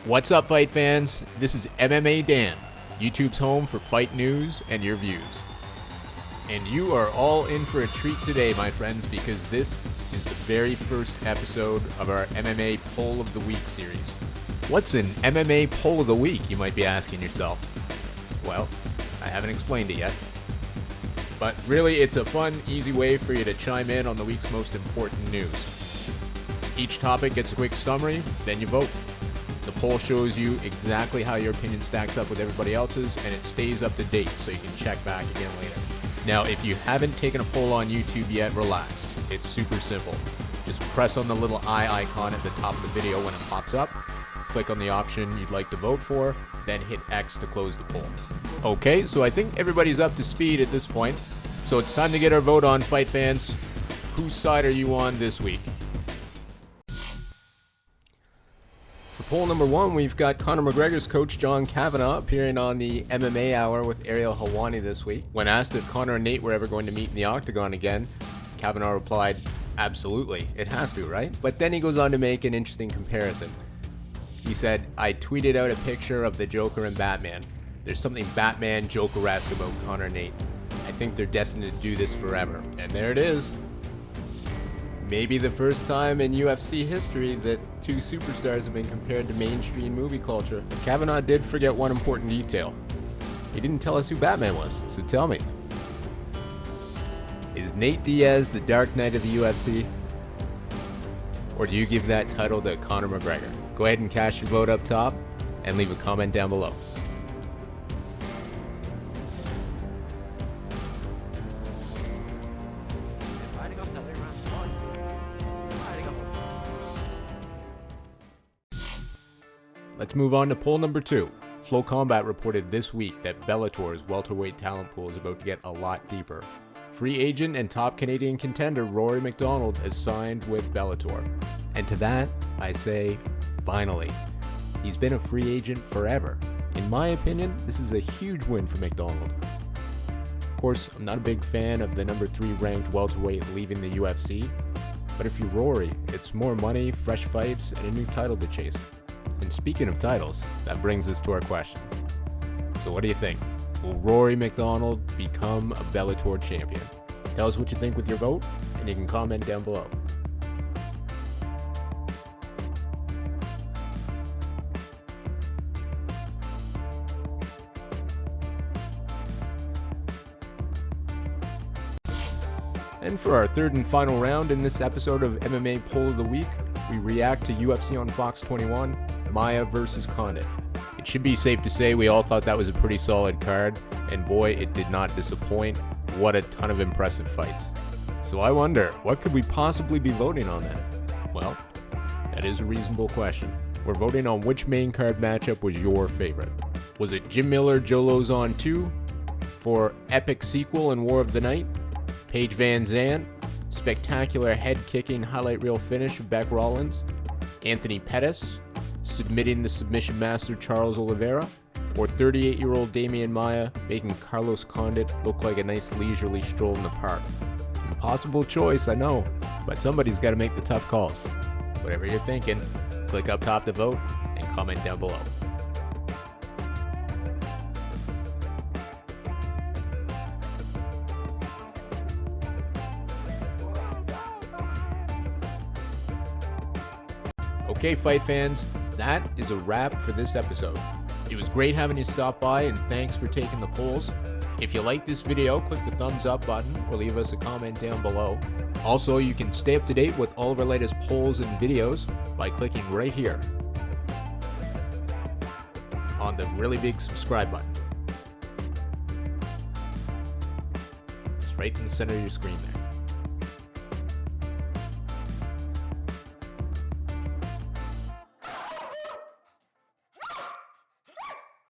What's up, fight fans? This is MMA Dan, YouTube's home for fight news and your views. And you are all in for a treat today, my friends, because this is the very first episode of our MMA Poll of the Week series. What's an MMA Poll of the Week, you might be asking yourself? Well, I haven't explained it yet. But really, it's a fun, easy way for you to chime in on the week's most important news. Each topic gets a quick summary, then you vote. The poll shows you exactly how your opinion stacks up with everybody else's, and it stays up to date so you can check back again later. Now, if you haven't taken a poll on YouTube yet, relax. It's super simple. Just press on the little eye icon at the top of the video when it pops up, click on the option you'd like to vote for, then hit X to close the poll. Okay, so I think everybody's up to speed at this point, so it's time to get our vote on, fight fans. Whose side are you on this week? For poll number one, we've got Conor McGregor's coach John Kavanagh appearing on the MMA Hour with Ariel Helwani this week. When asked if Conor and Nate were ever going to meet in the octagon again, Kavanagh replied, "Absolutely, it has to, right?" But then he goes on to make an interesting comparison. He said, "I tweeted out a picture of the Joker and Batman. There's something Batman Joker-esque about Conor and Nate. I think they're destined to do this forever." And there it is. Maybe the first time in UFC history that two superstars have been compared to mainstream movie culture. But Kavanagh did forget one important detail. He didn't tell us who Batman was, so tell me. Is Nate Diaz the Dark Knight of the UFC? Or do you give that title to Conor McGregor? Go ahead and cast your vote up top and leave a comment down below. Let's move on to poll number two. Flow Combat reported this week that Bellator's welterweight talent pool is about to get a lot deeper. Free agent and top Canadian contender Rory MacDonald has signed with Bellator. And to that, I say, finally. He's been a free agent forever. In my opinion, this is a huge win for MacDonald. Of course, I'm not a big fan of the number 3 ranked welterweight leaving the UFC, but if you're Rory, it's more money, fresh fights, and a new title to chase. And speaking of titles, that brings us to our question. So what do you think? Will Rory MacDonald become a Bellator champion? Tell us what you think with your vote, and you can comment down below. And for our third and final round in this episode of MMA Poll of the Week, we react to UFC on Fox 21, Maia versus Condit. It should be safe to say we all thought that was a pretty solid card, and boy, it did not disappoint. What a ton of impressive fights. So I wonder, what could we possibly be voting on then? Well, that is a reasonable question. We're voting on which main card matchup was your favorite. Was it Miller Joe Lauzon 2 for epic sequel and War of the Night? Paige VanZant, spectacular head-kicking highlight reel finish of Beck Rollins? Anthony Pettis, submitting the submission master Charles Oliveira? Or 38-year-old Demian Maia making Carlos Condit look like a nice leisurely stroll in the park? Impossible choice, I know, but somebody's got to make the tough calls. Whatever you're thinking, click up top to vote and comment down below. Okay, fight fans, that is a wrap for this episode. It was great having you stop by, and thanks for taking the polls. If you like this video, click the thumbs up button or leave us a comment down below. Also, you can stay up to date with all of our latest polls and videos by clicking right here on the really big subscribe button. It's right in the center of your screen there.